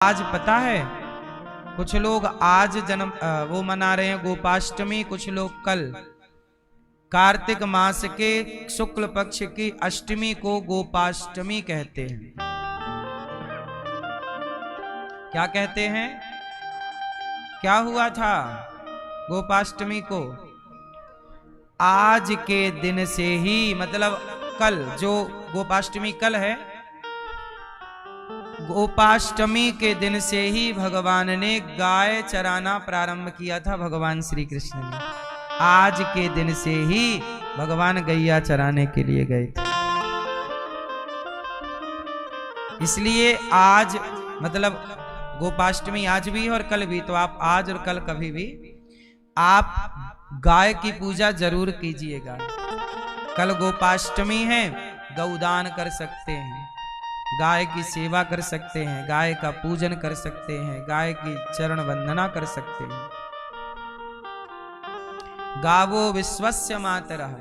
आज पता है कुछ लोग आज जन्म वो मना रहे हैं गोपाष्टमी, कुछ लोग कल कार्तिक मास के शुक्ल पक्ष की अष्टमी को गोपाष्टमी कहते हैं। क्या कहते हैं? क्या हुआ था गोपाष्टमी को? आज के दिन से ही, मतलब कल, जो गोपाष्टमी कल है, गोपाष्टमी के दिन से ही भगवान ने गाय चराना प्रारंभ किया था। भगवान श्री कृष्ण ने आज के दिन से ही भगवान गैया चराने के लिए गए थे। इसलिए आज मतलब गोपाष्टमी आज भी और कल भी, तो आप आज और कल कभी भी आप गाय की पूजा जरूर कीजिएगा। कल गोपाष्टमी है, गौदान कर सकते हैं, गाय की सेवा कर सकते हैं, गाय का पूजन कर सकते हैं, गाय की चरण वंदना कर सकते हैं। गावो विश्वस्य मातरः,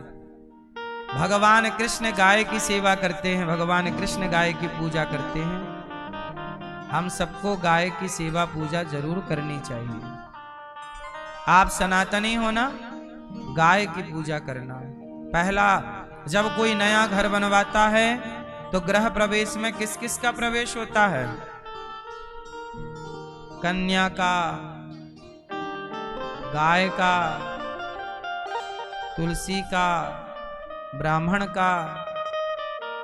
भगवान कृष्ण गाय की सेवा करते हैं, भगवान कृष्ण गाय की पूजा करते हैं। हम सबको गाय की सेवा पूजा जरूर करनी चाहिए। आप सनातनी हो ना, गाय की पूजा करना। पहला, जब कोई नया घर बनवाता है तो गृह प्रवेश में किस किस का प्रवेश होता है? कन्या का, गाय का, तुलसी का, ब्राह्मण का।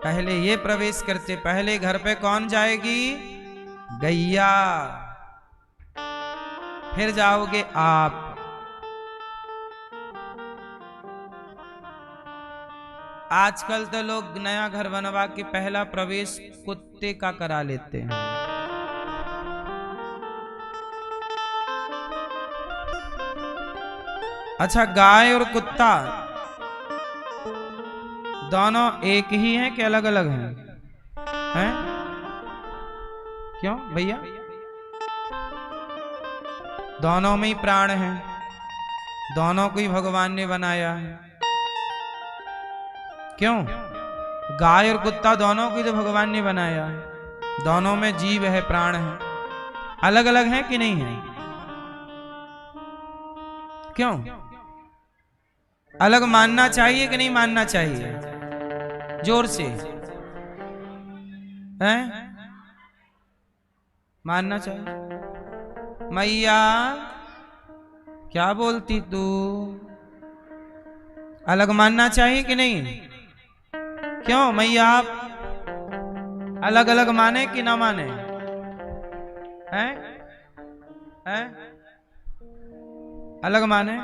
पहले ये प्रवेश करते। पहले घर पे कौन जाएगी? गैया। फिर जाओगे आप। आजकल तो लोग नया घर बनवा के पहला प्रवेश कुत्ते का करा लेते हैं। अच्छा, गाय और कुत्ता दोनों एक ही हैं कि अलग अलग हैं? हैं? क्यों भैया? दोनों में ही प्राण हैं, दोनों को ही भगवान ने बनाया है। क्यों? गाय और कुत्ता दोनों को तो भगवान ने बनाया है, दोनों में जीव है, प्राण है। अलग अलग है कि नहीं है? क्यों? अलग मानना चाहिए कि नहीं मानना चाहिए? जोर से हैं? मानना चाहिए। मैया क्या बोलती तू? अलग मानना चाहिए कि नहीं? क्यों मैया, आप अलग अलग माने कि ना माने? हैं? हैं? अलग माने?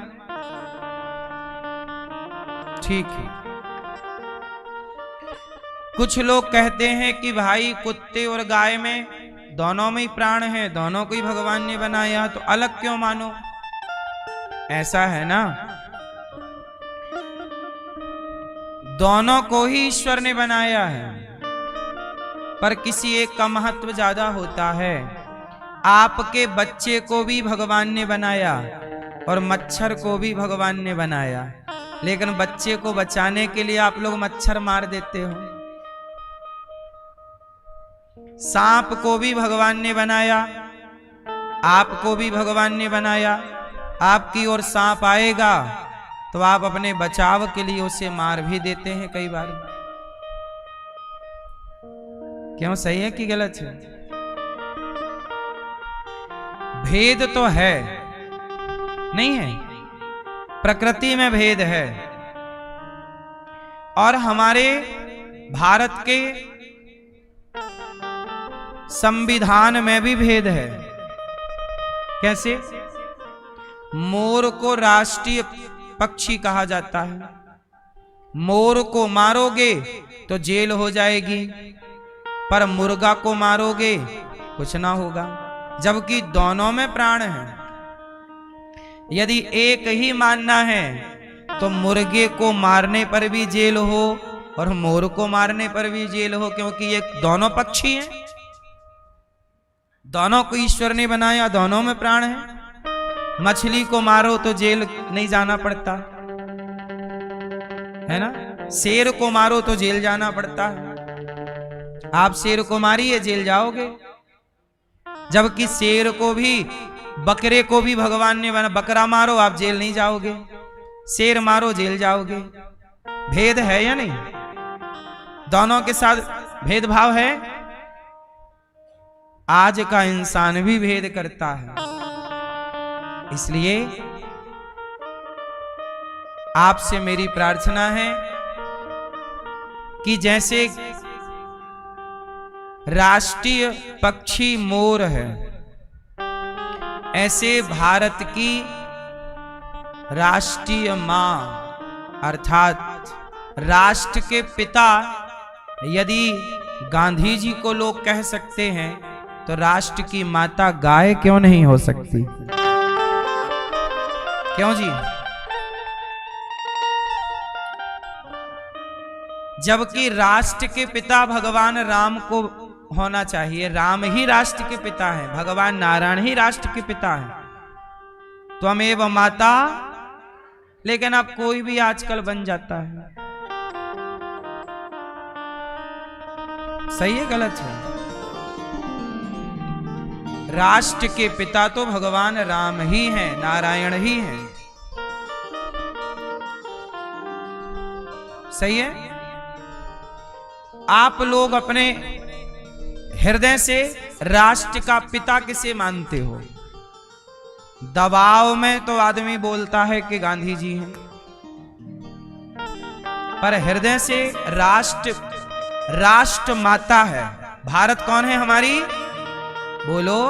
ठीक है। कुछ लोग कहते हैं कि भाई कुत्ते और गाय में दोनों में ही प्राण है, दोनों को ही भगवान ने बनाया, तो अलग क्यों मानो? ऐसा है ना, दोनों को ही ईश्वर ने बनाया है, पर किसी एक का महत्व ज्यादा होता है। आपके बच्चे को भी भगवान ने बनाया और मच्छर को भी भगवान ने बनाया, लेकिन बच्चे को बचाने के लिए आप लोग मच्छर मार देते हो। सांप को भी भगवान ने बनाया, आपको भी भगवान ने बनाया। आपकी ओर सांप आएगा तो आप अपने बचाव के लिए उसे मार भी देते हैं कई बार। क्यों, सही है कि गलत है? भेद तो है, नहीं है? प्रकृति में भेद है और हमारे भारत के संविधान में भी भेद है। कैसे? मोर को राष्ट्रीय पक्षी कहा जाता है। मोर को मारोगे तो जेल हो जाएगी, पर मुर्गा को मारोगे कुछ ना होगा, जबकि दोनों में प्राण है। यदि एक ही मानना है तो मुर्गे को मारने पर भी जेल हो और मोर को मारने पर भी जेल हो, क्योंकि ये दोनों पक्षी हैं, दोनों को ईश्वर ने बनाया, दोनों में प्राण है। मछली को मारो तो जेल नहीं जाना पड़ता है ना, शेर को मारो तो जेल जाना पड़ता है। आप शेर को मारिए, जेल जाओगे। जबकि शेर को भी, बकरे को भी भगवान ने बना, बकरा मारो आप जेल नहीं जाओगे, शेर मारो जेल जाओगे। भेद है या नहीं? दोनों के साथ भेदभाव है। आज का इंसान भी भेद करता है। इसलिए आपसे मेरी प्रार्थना है कि जैसे राष्ट्रीय पक्षी मोर है, ऐसे भारत की राष्ट्रीय मां अर्थात राष्ट्र के पिता यदि गांधी जी को लोग कह सकते हैं तो राष्ट्र की माता गाय क्यों नहीं हो सकती? क्यों जी? जबकि राष्ट्र के पिता भगवान राम को होना चाहिए। राम ही राष्ट्र के पिता हैं, भगवान नारायण ही राष्ट्र के पिता हैं। त्वमेव माता, लेकिन अब कोई भी आजकल बन जाता है। सही है गलत है? राष्ट्र के पिता तो भगवान राम ही हैं, नारायण ही हैं। सही है? आप लोग अपने हृदय से राष्ट्र का पिता किसे मानते हो? दबाव में तो आदमी बोलता है कि गांधी जी हैं, पर हृदय से राष्ट्र माता है। भारत कौन है हमारी? बोलो।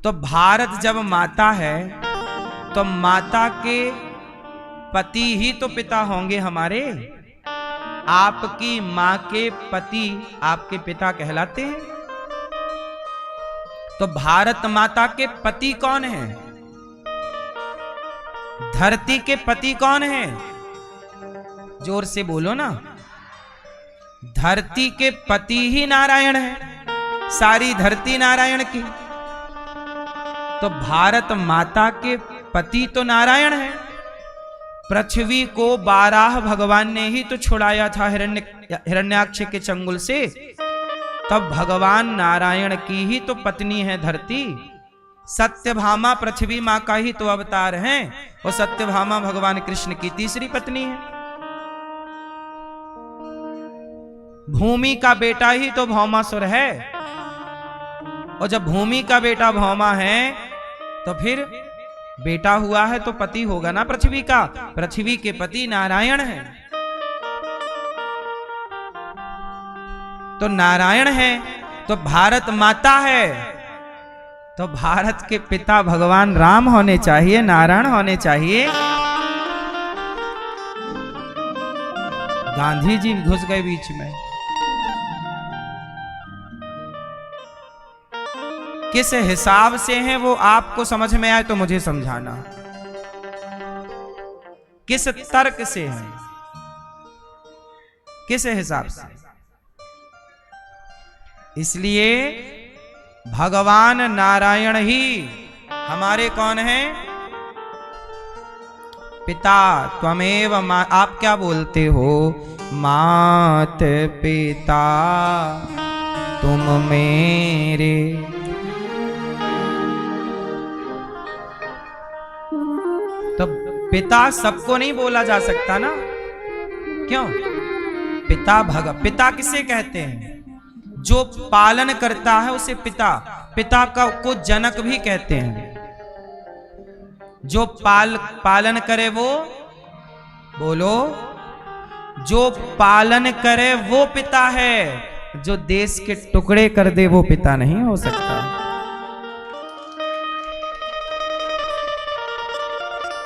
तो भारत जब माता है तो माता के पति ही तो पिता होंगे हमारे। आपकी मां के पति आपके पिता कहलाते हैं। तो भारत माता के पति कौन है? धरती के पति कौन है? जोर से बोलो ना। धरती के पति ही नारायण है, सारी धरती नारायण की। तो भारत माता के पति तो नारायण है। पृथ्वी को 12 भगवान ने ही तो छुड़ाया था हिरण्याक्ष के चंगुल से। तब भगवान नारायण की ही तो पत्नी है धरती। सत्यभामा पृथ्वी मां का ही तो अवतार हैं, और सत्यभामा भगवान कृष्ण की तीसरी पत्नी है। भूमि का बेटा ही तो भौमासुर है, और जब भूमि का बेटा भौमा है तो फिर बेटा हुआ है तो पति होगा ना पृथ्वी का। पृथ्वी के पति नारायण है। तो नारायण है तो भारत माता है, तो भारत के पिता भगवान राम होने चाहिए, नारायण होने चाहिए। गांधी जी घुस गए बीच में। किस हिसाब से है वो आपको समझ में आए तो मुझे समझाना। किस तर्क से है, किस हिसाब से? इसलिए भगवान नारायण ही हमारे कौन है? पिता। त्वमेव आप क्या बोलते हो? मात पिता तुम मेरे। तो पिता सबको नहीं बोला जा सकता ना। क्यों? पिता किसे कहते हैं? जो पालन करता है उसे पिता। पिता को जनक भी कहते हैं। जो पालन करे वो, बोलो, जो पालन करे वो पिता है। जो देश के टुकड़े कर दे वो पिता नहीं हो सकता।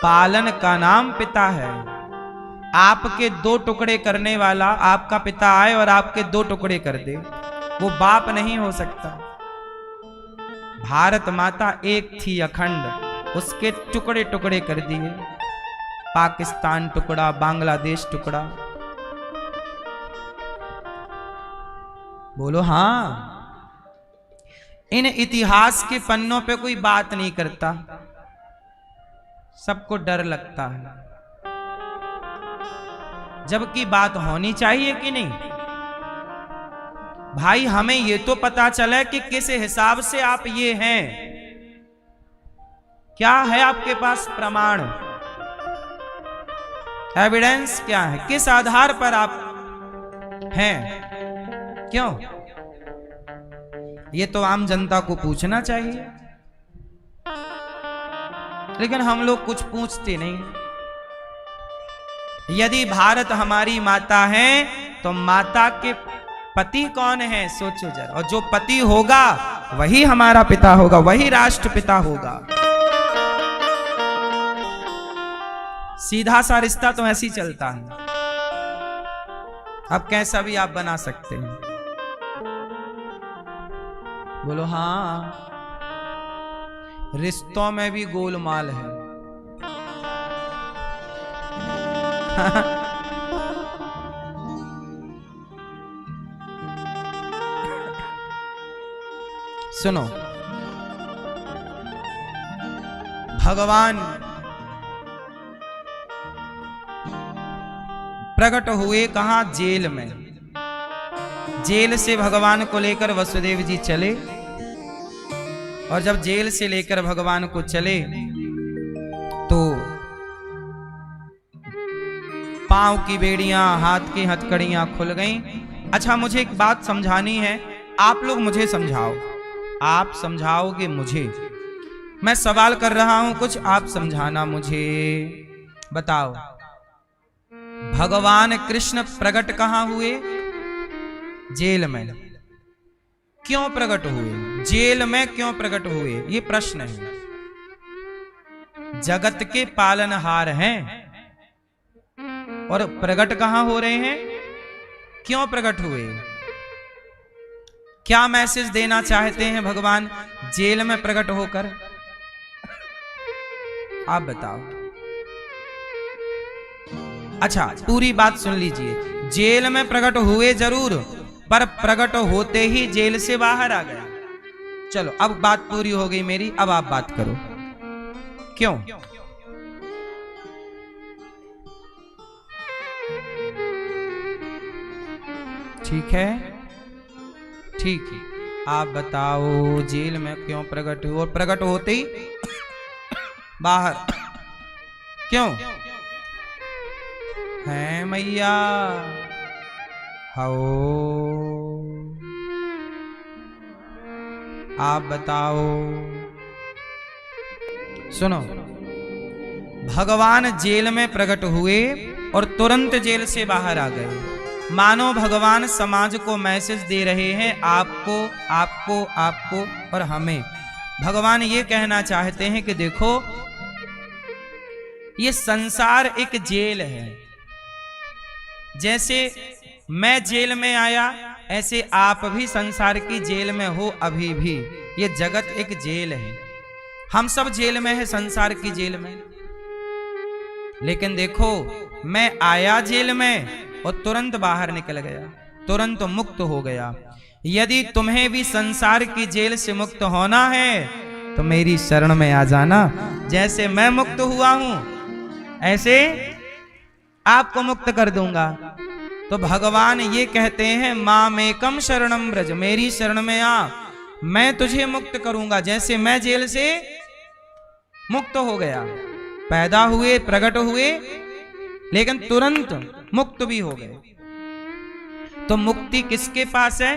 पालन का नाम पिता है। आपके 2 टुकड़े करने वाला आपका पिता आए और आपके 2 टुकड़े कर दे, वो बाप नहीं हो सकता। भारत माता एक थी अखंड, उसके टुकड़े टुकड़े कर दिए। पाकिस्तान टुकड़ा, बांग्लादेश टुकड़ा। बोलो हाँ। इन इतिहास के पन्नों पे कोई बात नहीं करता, सबको डर लगता है। जबकि बात होनी चाहिए कि नहीं? भाई हमें ये तो पता चले कि किस हिसाब से आप ये हैं, क्या है आपके पास प्रमाण, एविडेंस क्या है, किस आधार पर आप हैं, क्यों? ये तो आम जनता को पूछना चाहिए, लेकिन हम लोग कुछ पूछते नहीं। यदि भारत हमारी माता है तो माता के पति कौन है सोचो जरा, और जो पति होगा वही हमारा पिता होगा, वही राष्ट्रपिता होगा। सीधा सा रिश्ता तो ऐसे ही चलता है। अब कैसा भी आप बना सकते हैं, बोलो हाँ, रिश्तों में भी गोलमाल है। सुनो, भगवान प्रकट हुए कहां? जेल में। जेल से भगवान को लेकर वसुदेव जी चले, और जब जेल से लेकर भगवान को चले तो पांव की बेड़ियां, हाथ की हथकड़ियां खुल गईं। अच्छा, मुझे एक बात समझानी है, आप लोग मुझे समझाओ, आप समझाओगे मुझे। मैं सवाल कर रहा हूं कुछ, आप समझाना मुझे। बताओ, भगवान कृष्ण प्रकट कहां हुए? जेल में। क्यों प्रकट हुए? जेल में क्यों प्रकट हुए? ये प्रश्न है। जगत के पालनहार हैं और प्रकट कहां हो रहे हैं? क्यों प्रकट हुए? क्या मैसेज देना चाहते हैं भगवान जेल में प्रकट होकर? आप बताओ। अच्छा, पूरी बात सुन लीजिए। जेल में प्रकट हुए जरूर, पर प्रकट होते ही जेल से बाहर आ गया। चलो, अब बात पूरी हो गई मेरी, अब आप बात करो। क्यों? ठीक है, ठीक है, आप बताओ जेल में क्यों प्रकट हुआ, और प्रकट होते ही बाहर क्यों है मैया? हाओ, आप बताओ। सुनो, भगवान जेल में प्रकट हुए और तुरंत जेल से बाहर आ गए। मानो भगवान समाज को मैसेज दे रहे हैं, आपको आपको आपको और हमें। भगवान ये कहना चाहते हैं कि देखो, ये संसार एक जेल है। जैसे मैं जेल में आया, ऐसे आप भी संसार की जेल में हो अभी भी। ये जगत एक जेल है, हम सब जेल में है, संसार की जेल में। लेकिन देखो, मैं आया जेल में और तुरंत बाहर निकल गया, तुरंत मुक्त हो गया। यदि तुम्हें भी संसार की जेल से मुक्त होना है तो मेरी शरण में आ जाना। जैसे मैं मुक्त हुआ हूं, ऐसे आपको मुक्त कर दूंगा। तो भगवान ये कहते हैं, मामेकम शरणम व्रज, मेरी शरण में आ, मैं तुझे मुक्त करूंगा। जैसे मैं जेल से मुक्त हो गया, पैदा हुए, प्रकट हुए, लेकिन तुरंत मुक्त भी हो गए। तो मुक्ति किसके पास है?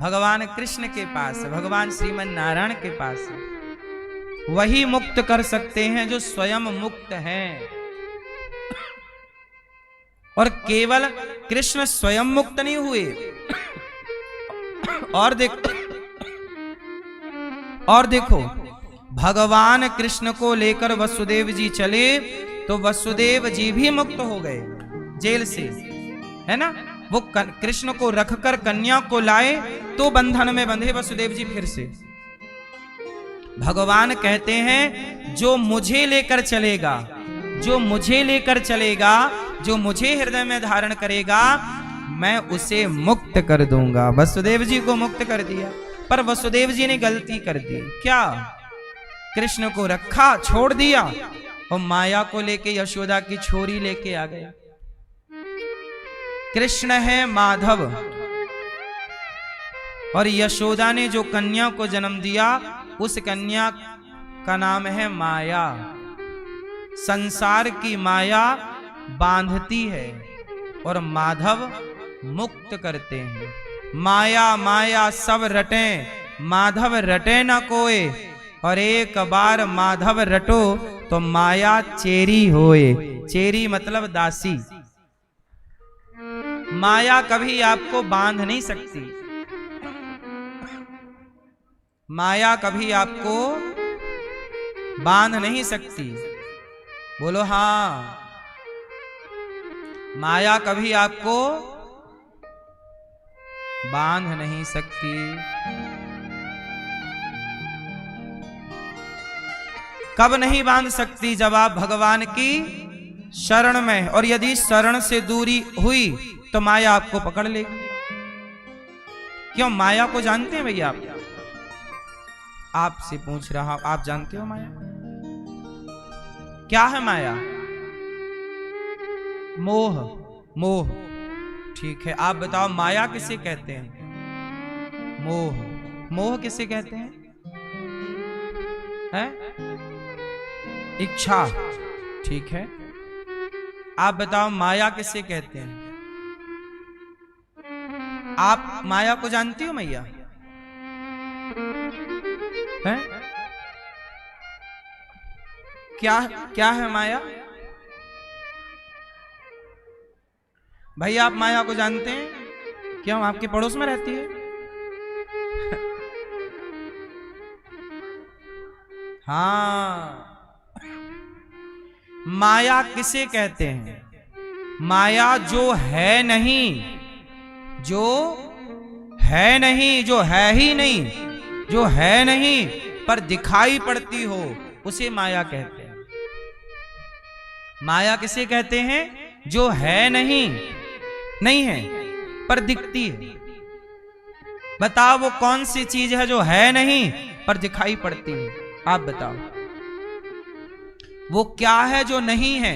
भगवान कृष्ण के पास है, भगवान श्रीमन नारायण के पास है। वही मुक्त कर सकते हैं जो स्वयं मुक्त हैं। और केवल कृष्ण स्वयं मुक्त नहीं हुए, और देखो, भगवान कृष्ण को लेकर वसुदेव जी चले तो वसुदेव जी भी मुक्त हो गए जेल से, है ना। वो कृष्ण को रखकर कन्या को लाए तो बंधन में बंधे वसुदेव जी फिर से। भगवान कहते हैं, जो मुझे लेकर चलेगा, जो मुझे लेकर चलेगा, जो मुझे हृदय में धारण करेगा, मैं उसे मुक्त कर दूंगा। वसुदेव जी को मुक्त कर दिया, पर वसुदेव जी ने गलती कर दी। क्या? कृष्ण को रखा, छोड़ दिया, और माया को लेके यशोदा की छोरी लेके आ गया। कृष्ण है माधव, और यशोदा ने जो कन्या को जन्म दिया उस कन्या का नाम है माया। संसार की माया बांधती है और माधव मुक्त करते हैं। माया माया सब रटे, माधव रटे न कोय, और एक बार माधव रटो तो माया चेरी होए। चेरी मतलब दासी। माया कभी आपको बांध नहीं सकती, माया कभी आपको बांध नहीं सकती। बोलो हाँ, माया कभी आपको बांध नहीं सकती। कब नहीं बांध सकती? जब आप भगवान की शरण में, और यदि शरण से दूरी हुई तो माया आपको पकड़ लेगी। क्यों? माया को जानते हैं भैया आप? आपसे पूछ रहा हूं, आप जानते हो माया क्या है? माया मोह। मोह, ठीक है। आप बताओ माया किसे कहते हैं? मोह। मोह किसे कहते हैं? है? इच्छा, ठीक है। आप बताओ माया किसे कहते हैं? आप माया को जानती हो मैया? है? क्या है माया? भैया आप माया को जानते हैं? क्यों, आपके पड़ोस में रहती है? हाँ, माया किसे कहते हैं? माया जो है नहीं, जो है नहीं, जो है ही नहीं, जो है नहीं पर दिखाई पड़ती हो, उसे माया कहते हैं। माया किसे कहते हैं? जो है नहीं, नहीं है पर दिखती है। बताओ वो कौन सी चीज है जो है नहीं पर दिखाई पड़ती है? आप बताओ वो क्या है जो नहीं है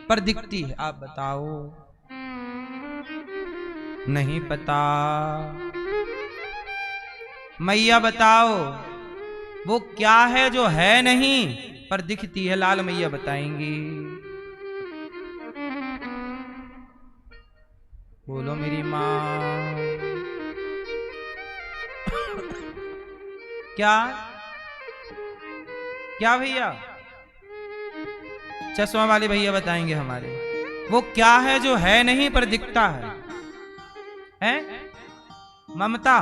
पर दिखती है? आप बताओ। नहीं पता? मैया बताओ वो क्या है जो है नहीं पर दिखती है? लाल मैया बताएंगी। बोलो मेरी माँ। क्या क्या भैया? चश्मा वाले भैया बताएंगे हमारे। वो क्या है जो है नहीं पर दिखता है? हैं? ममता।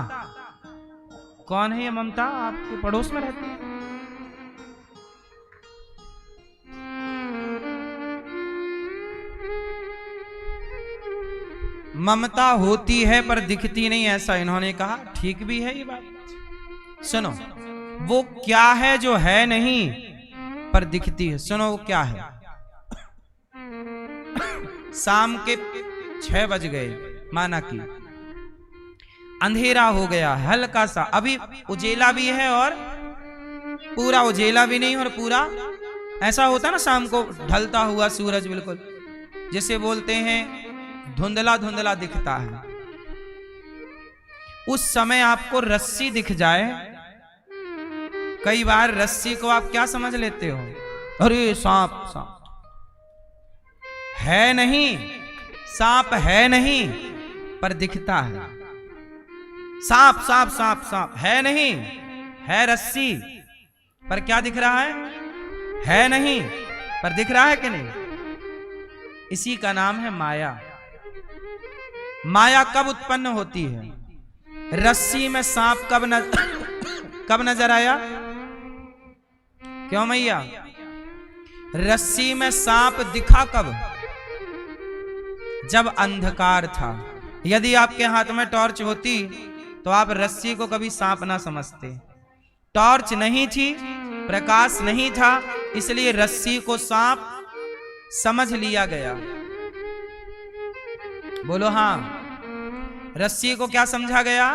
कौन है ये ममता? आपके पड़ोस में रहती है? ममता होती है पर दिखती नहीं, ऐसा इन्होंने कहा। ठीक भी है ये बात। सुनो, वो क्या है जो है नहीं पर दिखती है? सुनो वो क्या है। शाम के 6 बज गए, माना कि अंधेरा हो गया, हल्का सा, अभी उजेला भी है और पूरा उजेला भी नहीं, और पूरा ऐसा होता ना शाम को ढलता हुआ सूरज, बिल्कुल जिसे बोलते हैं धुंधला धुंधला दिखता है। उस समय आपको रस्सी दिख जाए, कई बार रस्सी को आप क्या समझ लेते हो? अरे सांप, सांप है नहीं, सांप है नहीं पर दिखता है। सांप सांप सांप सांप है नहीं, है रस्सी पर क्या दिख रहा है नहीं पर दिख रहा है कि नहीं? इसी का नाम है माया। माया कब उत्पन्न होती है? रस्सी में सांप कब नजर आया? क्यों मैया? रस्सी में सांप दिखा कब? जब अंधकार था। यदि आपके हाथ में टॉर्च होती तो आप रस्सी को कभी सांप ना समझते। टॉर्च नहीं थी, प्रकाश नहीं था, इसलिए रस्सी को सांप समझ लिया गया। बोलो हाँ, रस्सी को क्या समझा गया?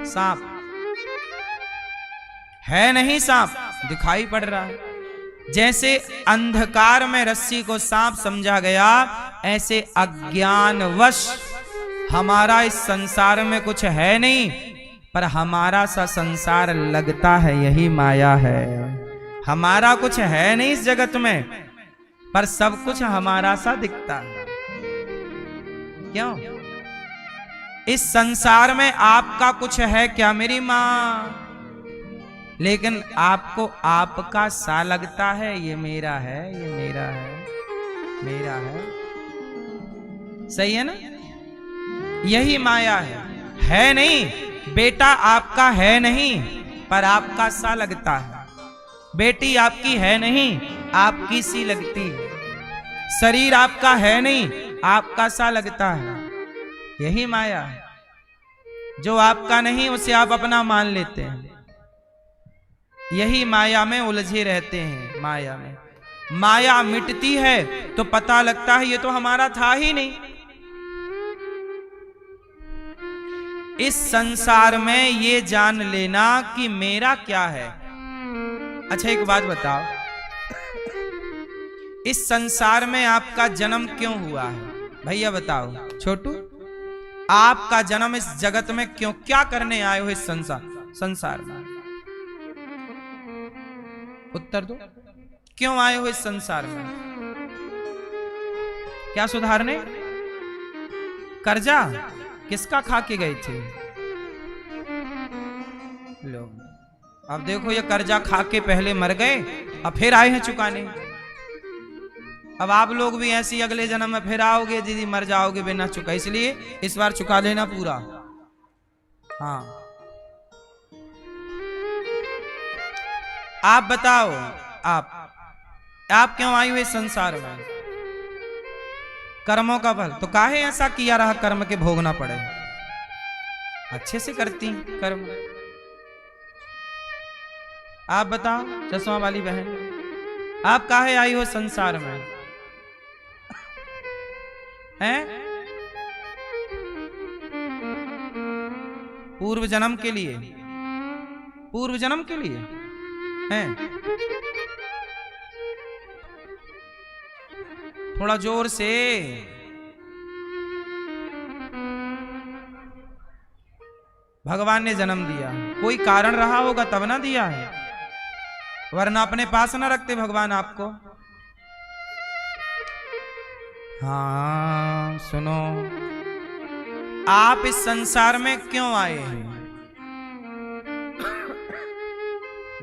सांप है नहीं, सांप दिखाई पड़ रहा है। जैसे अंधकार में रस्सी को सांप समझा गया, ऐसे अज्ञानवश हमारा इस संसार में कुछ है नहीं पर हमारा सा संसार लगता है, यही माया है। हमारा कुछ है नहीं इस जगत में, पर सब कुछ हमारा सा दिखता है। क्यों? इस संसार में आपका कुछ है क्या मेरी माँ? लेकिन आपको आपका सा लगता है, ये मेरा है, ये मेरा है, मेरा है। सही है ना? यही माया है नहीं। बेटा आपका है नहीं, पर आपका सा लगता है। बेटी आपकी है नहीं, आपकी सी लगती है। शरीर आपका है नहीं, आपका सा लगता है। यही माया है। जो आपका नहीं उसे आप अपना मान लेते हैं। यही माया में उलझे रहते हैं। माया में माया मिटती है तो पता लगता है ये तो हमारा था ही नहीं। इस संसार में ये जान लेना कि मेरा क्या है। अच्छा एक बात बताओ, इस संसार में आपका जन्म क्यों हुआ है? भैया बताओ छोटू, आपका जन्म इस जगत में क्यों, क्या करने आए हो इस संसार में? उत्तर दो। क्यों आए हो इस संसार में? क्या सुधारने? कर्जा किसका खा के गए थे? लो अब देखो, ये कर्जा खा के पहले मर गए, अब फिर आए हैं चुकाने। अब आप लोग भी ऐसी अगले जन्म में फिर आओगे, दीदी मर जाओगे बिना चुका, इसलिए इस बार चुका लेना पूरा। हाँ आप बताओ, आप क्यों आई हुए संसार में? कर्मों का फल। तो काहे ऐसा किया रहा कर्म के भोगना पड़े? अच्छे से करती कर्म। आप बताओ चश्मा वाली बहन, आप काहे आई हो संसार में? हैं? पूर्व जन्म के लिए? पूर्व जन्म के लिए हैं? थोड़ा जोर से। भगवान ने जन्म दिया, कोई कारण रहा होगा तब ना दिया है, वरना अपने पास ना रखते भगवान आपको। हाँ सुनो, आप इस संसार में क्यों आए हैं?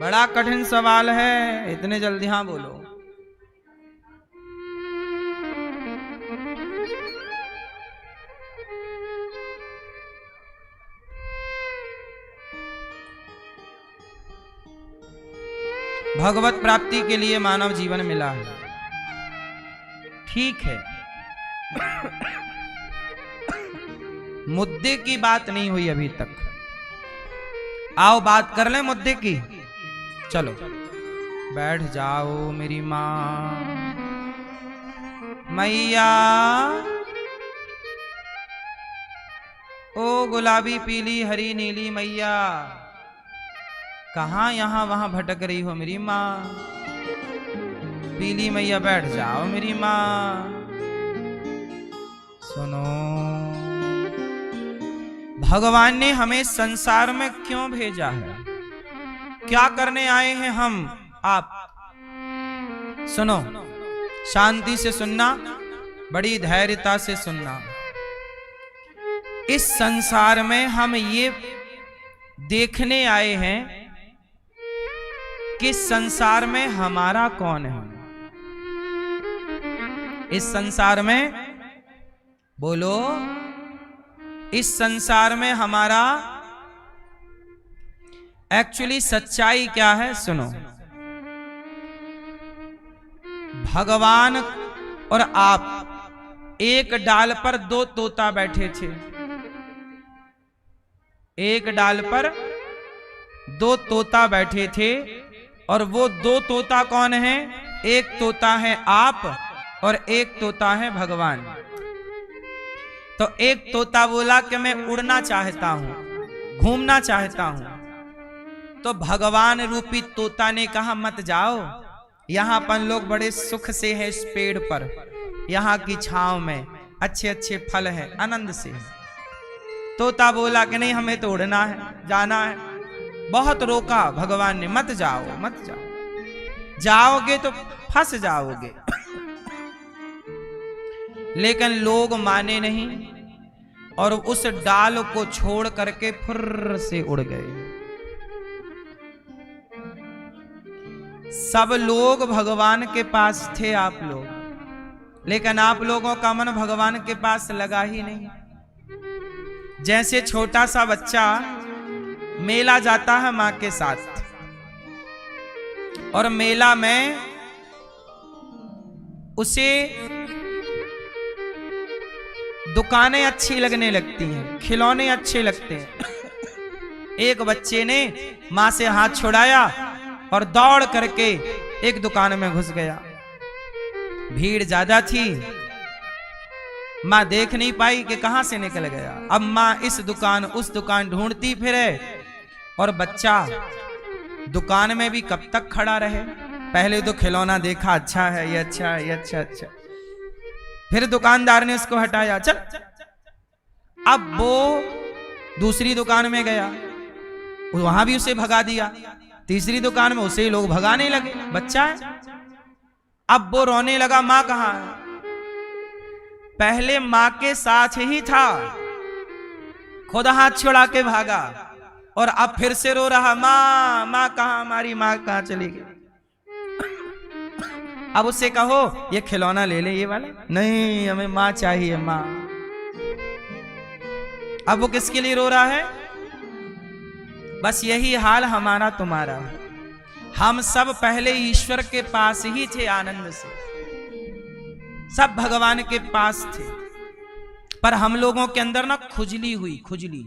बड़ा कठिन सवाल है, इतने जल्दी हाँ बोलो। भगवत प्राप्ति के लिए मानव जीवन मिला है, ठीक है। मुद्दे की बात नहीं हुई अभी तक, आओ बात कर ले मुद्दे की। चलो बैठ जाओ मेरी माँ। मैया ओ गुलाबी पीली हरी नीली मैया, कहाँ यहाँ वहां भटक रही हो मेरी माँ? पीली मैया बैठ जाओ मेरी माँ। सुनो, भगवान ने हमें संसार में क्यों भेजा है? क्या करने आए हैं हम आप? सुनो, शांति से सुनना, बड़ी धैर्यता से सुनना। इस संसार में हम ये देखने आए हैं कि संसार में हमारा कौन है। इस संसार में बोलो, इस संसार में हमारा एक्चुअली सच्चाई क्या है? सुनो, भगवान और आप एक डाल पर दो तोता बैठे थे। एक डाल पर दो तोता बैठे थे, और वो दो तोता कौन है? एक तोता है आप और एक तोता है भगवान। तो एक तोता बोला कि मैं उड़ना चाहता हूं, घूमना चाहता हूं। तो भगवान रूपी तोता ने कहा मत जाओ, यहां अपन लोग बड़े सुख से हैं इस पेड़ पर, यहां की छांव में अच्छे अच्छे फल हैं, आनंद से। तोता बोला कि नहीं हमें तो उड़ना है, जाना है। बहुत रोका भगवान ने, मत जाओ मत जाओ, जाओगे तो फंस जाओगे। लेकिन लोग माने नहीं और उस डाल को छोड़ करके फुर्र से उड़ गए। सब लोग भगवान के पास थे, आप लोग, लेकिन आप लोगों का मन भगवान के पास लगा ही नहीं। जैसे छोटा सा बच्चा मेला जाता है मां के साथ, और मेला में उसे दुकानें अच्छी लगने लगती हैं, खिलौने अच्छे लगते हैं। एक बच्चे ने मां से हाथ छुड़ाया और दौड़ करके एक दुकान में घुस गया। भीड़ ज्यादा थी, मां देख नहीं पाई कि कहां से निकल गया। अब मां इस दुकान उस दुकान ढूंढती फिरे, और बच्चा दुकान में भी कब तक खड़ा रहे। पहले तो खिलौना देखा, अच्छा है ये, अच्छा है ये, अच्छा। फिर दुकानदार ने उसको हटाया, चल। अब वो दूसरी दुकान में गया, वहां भी उसे भगा दिया। तीसरी दुकान में उसे लोग भगाने लगे, बच्चा है। अब वो रोने लगा, मां कहां है? पहले मां के साथ ही था, खुद हाथ छुड़ा के भागा, और अब फिर से रो रहा, मां मां कहां, हमारी मां कहां चली गई? अब उससे कहो ये खिलौना ले ले, ये वाला नहीं, हमें मां चाहिए, मां। अब वो किसके लिए रो रहा है? बस यही हाल हमारा तुम्हारा है। हम सब पहले ईश्वर के पास ही थे, आनंद से सब भगवान के पास थे, पर हम लोगों के अंदर ना खुजली हुई, खुजली।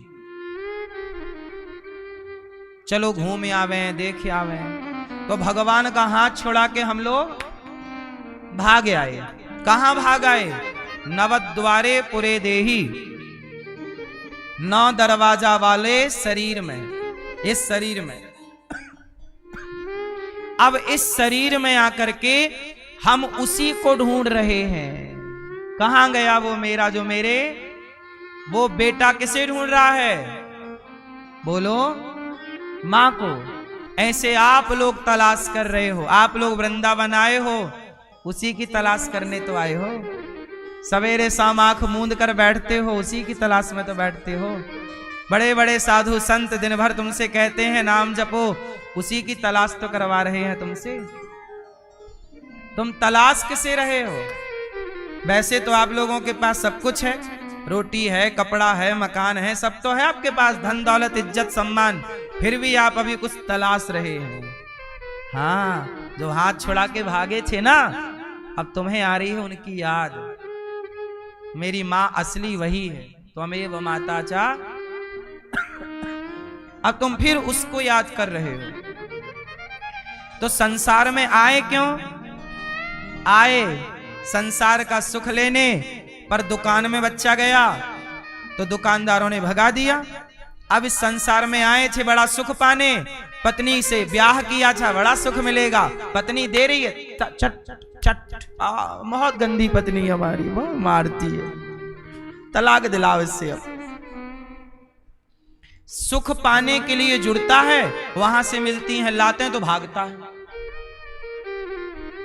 चलो घूम आवे, देख आवे, तो भगवान का हाथ छोड़ा के हम लोग भाग आए। कहां भाग आए? नवद्वारे पुरे देही, 9 दरवाजा वाले शरीर में, इस शरीर में। अब इस शरीर में आकर के हम उसी को ढूंढ रहे हैं। कहां गया वो मेरा जो मेरे? वो बेटा किसे ढूंढ रहा है? बोलो, मां को। ऐसे आप लोग तलाश कर रहे हो, आप लोग वृंदावन आए हो, उसी की तलाश करने तो आए हो। सवेरे शाम आंख मूंद कर बैठते हो, उसी की तलाश में तो बैठते हो। बड़े बड़े साधु संत दिन भर तुमसे कहते हैं नाम जपो, उसी की तलाश तो करवा रहे हैं तुमसे। तुम तलाश किसे रहे हो? वैसे तो आप लोगों के पास सब कुछ है, रोटी है, कपड़ा है, मकान है, सब तो है आपके पास, धन दौलत इज्जत सम्मान, फिर भी आप अभी कुछ तलाश रहे हो। हाँ, जो हाथ छुड़ा के भागे थे ना, अब तुम्हें आ रही है उनकी याद। मेरी मां असली वही है, त्वमेव माता चा। अब तुम फिर उसको याद कर रहे हो। तो संसार में आए क्यों? आए संसार का सुख लेने, पर दुकान में बच्चा गया तो दुकानदारों ने भगा दिया। अब इस संसार में आए थे बड़ा सुख पाने, पत्नी से ब्याह किया था, बड़ा सुख मिलेगा, पत्नी दे रही है, चट चट, बहुत गंदी पत्नी हमारी, बहुत मारती है, तलाक दिलाओ इससे। अब सुख पाने के लिए जुड़ता है, वहां से मिलती हैं लातें तो भागता है।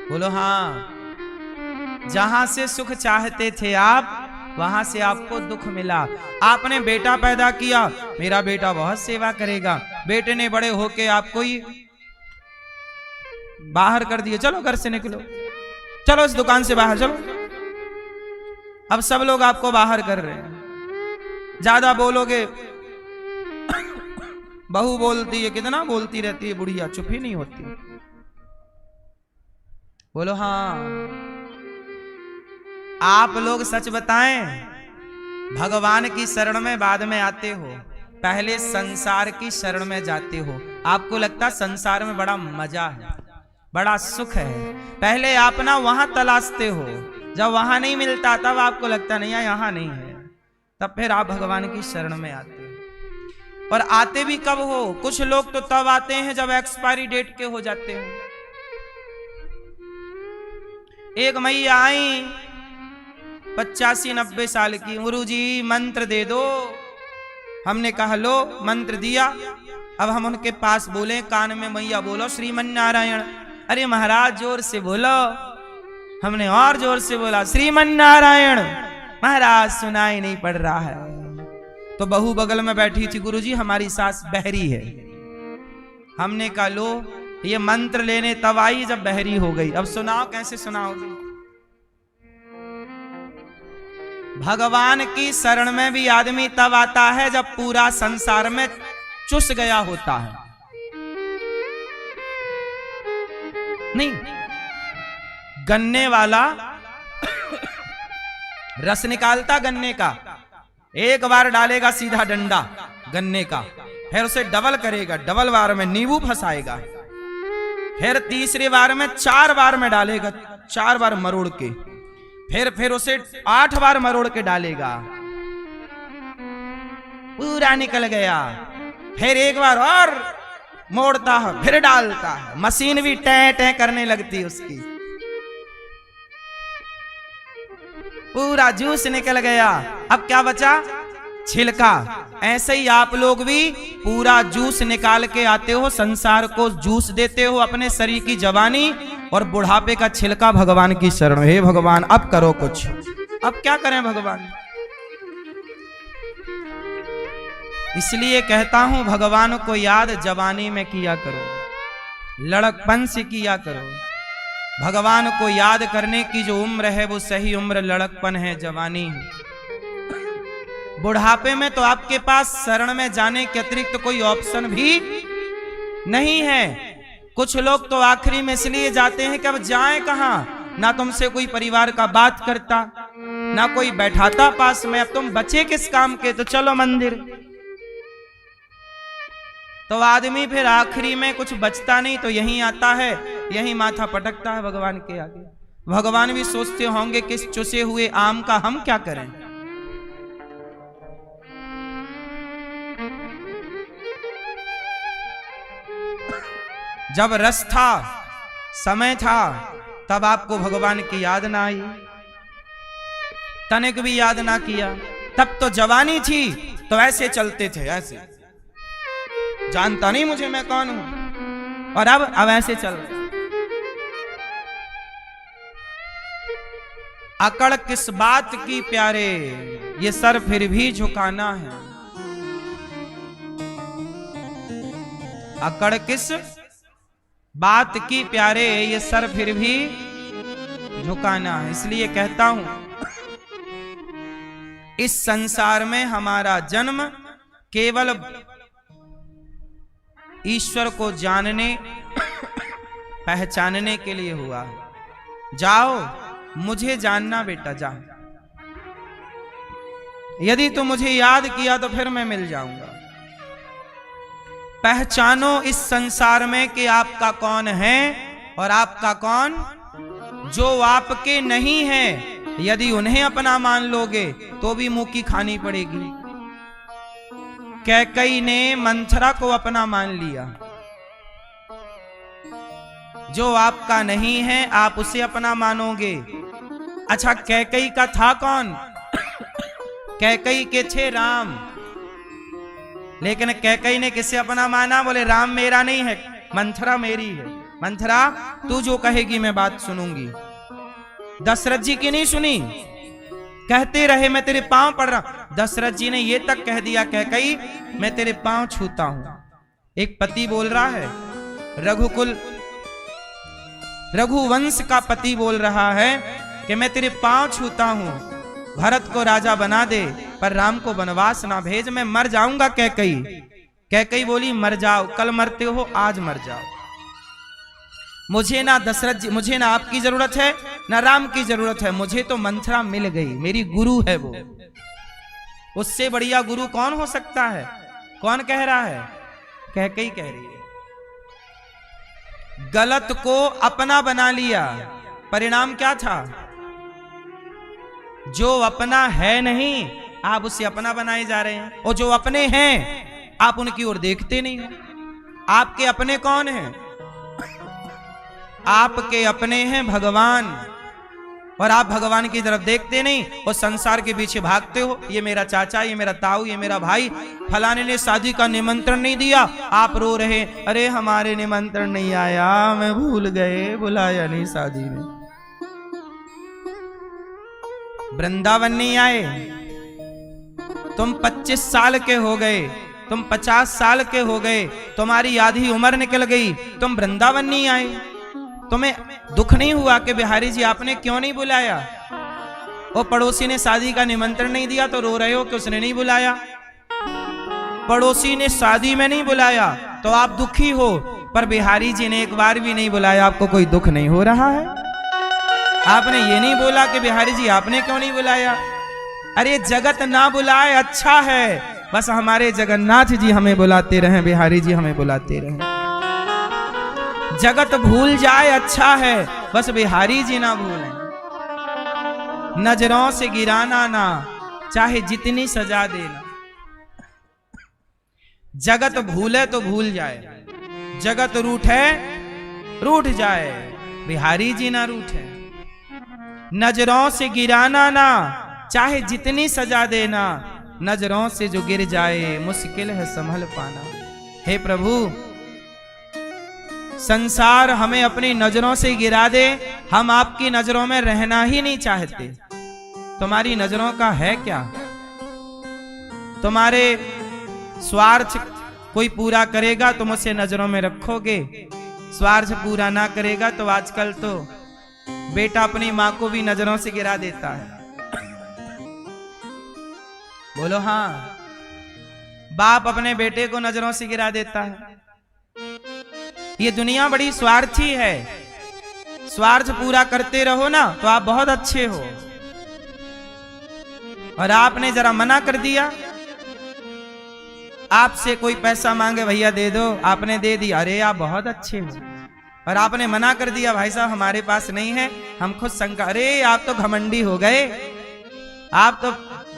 बोलो हाँ, जहां से सुख चाहते थे आप, वहां से आपको दुख मिला। आपने बेटा पैदा किया, मेरा बेटा बहुत सेवा करेगा, बेटे ने बड़े होके आपको ही बाहर कर दिए, चलो घर से निकलो, चलो इस दुकान से बाहर चलो। अब सब लोग आपको बाहर कर रहे हैं। ज्यादा बोलोगे, बहू बोलती है, कितना बोलती रहती है बुढ़िया, चुप ही नहीं होती। बोलो हाँ। आप लोग सच बताएं, भगवान की शरण में बाद में आते हो, पहले संसार की शरण में जाते हो। आपको लगता संसार में बड़ा मजा है, बड़ा सुख है, पहले आप ना वहां तलाशते हो, जब वहां नहीं मिलता तब आपको लगता नहीं यहाँ नहीं है, तब फिर आप भगवान की शरण में आते हो। और आते भी कब हो? कुछ लोग तो तब आते हैं जब एक्सपायरी डेट के हो जाते हैं। एक मैया आई 85-90 साल की, गुरु जी मंत्र दे दो, हमने कहा लो मंत्र दिया। अब हम उनके पास बोले कान में, मैया बोलो श्रीमन नारायण। अरे महाराज जोर से बोलो। हमने और जोर से बोला श्रीमन नारायण। महाराज सुनाई नहीं पड़ रहा है। तो बहू बगल में बैठी थी, गुरुजी हमारी सास बहरी है। हमने कहा लो ये मंत्र लेने तब आई जब बहरी हो गई, अब सुनाओ कैसे सुनाओगे। भगवान की शरण में भी आदमी तब आता है जब पूरा संसार में चुस गया होता है। नहीं, गन्ने वाला रस निकालता गन्ने का, एक बार डालेगा सीधा डंडा गन्ने का, फिर उसे डबल करेगा, डबल बार में नींबू फंसाएगा, फिर तीसरी बार में 4 बार में डालेगा, 4 बार मरोड़ के, फिर उसे 8 बार मरोड़ के डालेगा, पूरा निकल गया। फिर एक बार और मोड़ता है, फिर डालता है, मशीन भी टै टै करने लगती है उसकी, पूरा जूस निकल गया। अब क्या बचा? छिलका। ऐसे ही आप लोग भी पूरा जूस निकाल के आते हो, संसार को जूस देते हो, अपने शरीर की जवानी और बुढ़ापे का छिलका भगवान की शरण। हे भगवान अब करो कुछ। अब क्या करें भगवान? इसलिए कहता हूं भगवान को याद जवानी में किया करो, लड़कपन से किया करो। भगवान को याद करने की जो उम्र है वो सही उम्र लड़कपन है, जवानी है। बुढ़ापे में तो आपके पास शरण में जाने के अतिरिक्त कोई ऑप्शन भी नहीं है। कुछ लोग तो आखिरी में इसलिए जाते हैं कि अब जाएं कहां, ना तुमसे कोई परिवार का बात करता, ना कोई बैठाता पास में, अब तुम बचे किस काम के, तो चलो मंदिर। तो आदमी फिर आखिरी में कुछ बचता नहीं तो यहीं आता है, यहीं माथा पटकता है भगवान के आगे। भगवान भी सोचते होंगे कि इस चुसे हुए आम का हम क्या करें। जब रस था, समय था, तब आपको भगवान की याद ना आई, तनिक भी याद ना किया। तब तो जवानी थी तो ऐसे चलते थे, ऐसे, जानता नहीं मुझे मैं कौन हूं, और अब ऐसे चल। अकड़ किस बात की प्यारे, ये सर फिर भी झुकाना है। अकड़ किस बात की प्यारे, ये सर फिर भी झुकाना है। इसलिए कहता हूं इस संसार में हमारा जन्म केवल ईश्वर को जानने पहचानने के लिए हुआ। जाओ मुझे जानना बेटा, जाओ। यदि तुम मुझे याद किया तो फिर मैं मिल जाऊंगा। पहचानो इस संसार में कि आपका कौन है और आपका कौन। जो आपके नहीं है यदि उन्हें अपना मान लोगे तो भी मुंह की खानी पड़ेगी। कैकई ने मंथरा को अपना मान लिया। जो आपका नहीं है आप उसे अपना मानोगे। अच्छा, कैकई का था कौन? कैकई के थे राम, लेकिन कैकई ने किसे अपना माना? बोले राम मेरा नहीं है, मंथरा मेरी है। मंथरा तू जो कहेगी मैं बात सुनूंगी। दशरथ जी की नहीं सुनी, कहते रहे मैं तेरे पांव पड़ रहा। दशरथ जी ने ये तक कह दिया कैकई मैं तेरे पांव छूता हूं। एक पति बोल रहा है, रघुवंश का पति बोल रहा है कि मैं तेरे पांव छूता हूं, भरत को राजा बना दे पर राम को वनवास ना भेज, मैं मर जाऊंगा। कैकई बोली मर जाओ, कल मरते हो आज मर जाओ। मुझे ना दशरथ जी, मुझे ना आपकी जरूरत है ना राम की जरूरत है, मुझे तो मंथरा मिल गई, मेरी गुरु है वो। उससे बढ़िया गुरु कौन हो सकता है? कौन कह रहा है? कैकई कह रही है। गलत को अपना बना लिया, परिणाम क्या था? जो अपना है नहीं आप उसे अपना बनाए जा रहे हैं, और जो अपने हैं आप उनकी ओर देखते नहीं हो। आपके अपने कौन हैं? आपके अपने हैं भगवान। और आप भगवान की तरफ देखते नहीं और संसार के पीछे भागते हो। ये मेरा चाचा, ये मेरा ताऊ, ये मेरा भाई, फलाने ने शादी का निमंत्रण नहीं दिया, आप रो रहे, अरे हमारे निमंत्रण नहीं आया, मैं भूल गए, बुलाया नहीं शादी में। वृंदावन नहीं आए, तुम 25 साल के हो गए, तुम 50 साल के हो गए, तुम्हारी आधी उम्र निकल गई, तुम वृंदावन नहीं आए। तुम्हें दुख नहीं हुआ कि बिहारी जी आपने क्यों नहीं बुलाया? वो पड़ोसी ने शादी का निमंत्रण नहीं दिया तो रो रहे हो कि उसने नहीं बुलाया। पड़ोसी ने शादी में नहीं बुलाया तो आप दुखी हो, पर बिहारी जी ने एक बार भी नहीं बुलाया, आपको कोई दुख नहीं हो रहा है? आपने ये नहीं बोला कि बिहारी जी आपने क्यों नहीं बुलाया? अरे जगत ना बुलाए अच्छा है, बस हमारे जगन्नाथ जी हमें बुलाते रहें, बिहारी जी हमें बुलाते रहें। जगत भूल जाए अच्छा है, बस बिहारी जी ना भूलें। नजरों से गिराना ना, चाहे जितनी सजा देना। जगत भूले तो भूल जाए, जगत रूठे रूठ जाए, बिहारी जी ना रूठे। नजरों से गिराना ना, चाहे जितनी सजा देना, नजरों से जो गिर जाए मुश्किल है संभल पाना। हे प्रभु, संसार हमें अपनी नजरों से गिरा दे, हम आपकी नजरों में रहना ही नहीं चाहते। तुम्हारी नजरों का है क्या? तुम्हारे स्वार्थ कोई पूरा करेगा तुम उसे नजरों में रखोगे, स्वार्थ पूरा ना करेगा तो आजकल तो बेटा अपनी मां को भी नजरों से गिरा देता है। बोलो हाँ, बाप अपने बेटे को नजरों से गिरा देता है। ये दुनिया बड़ी स्वार्थी है। स्वार्थ पूरा करते रहो ना तो आप बहुत अच्छे हो, और आपने जरा मना कर दिया, आपसे कोई पैसा मांगे भैया दे दो, आपने दे दिया, अरे आप बहुत अच्छे हो। और आपने मना कर दिया, भाई साहब हमारे पास नहीं है, हम खुद शंका, अरे आप तो घमंडी हो गए, आप तो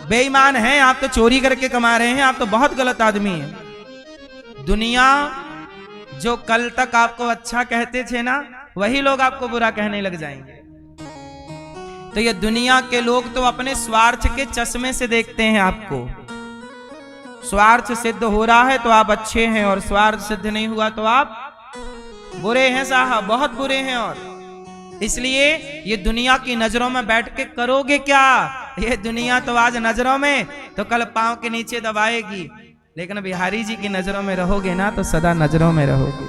बेईमान हैं, आप तो चोरी करके कमा रहे हैं, आप तो बहुत गलत आदमी हैं। दुनिया जो कल तक आपको अच्छा कहते थे ना, वही लोग आपको बुरा कहने लग जाएंगे। तो ये दुनिया के लोग तो अपने स्वार्थ के चश्मे से देखते हैं आपको। स्वार्थ सिद्ध हो रहा है तो आप अच्छे हैं, और स्वार्थ सिद्ध नहीं हुआ तो आप बुरे हैं साहब, बहुत बुरे हैं। और इसलिए ये दुनिया की नजरों में बैठ के करोगे क्या? ये दुनिया तो आज नजरों में तो कल पांव के नीचे दबाएगी, लेकिन बिहारी जी की नजरों में रहोगे ना तो सदा नजरों में रहोगे।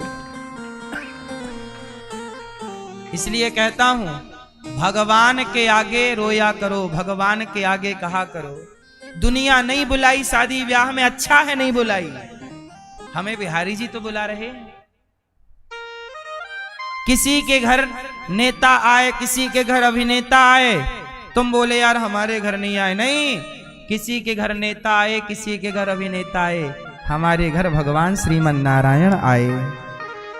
इसलिए कहता हूं, भगवान के आगे रोया करो, भगवान के आगे कहा करो। दुनिया नहीं बुलाई शादी ब्याह में, अच्छा है नहीं बुलाई, हमें बिहारी जी तो बुला रहे हैं। किसी के घर नेता आए, किसी के घर अभिनेता आए, तुम बोले यार हमारे घर नहीं आए, नहीं, किसी के घर नेता आए, किसी के घर अभिनेता आए, हमारे घर भगवान श्रीमन नारायण आए।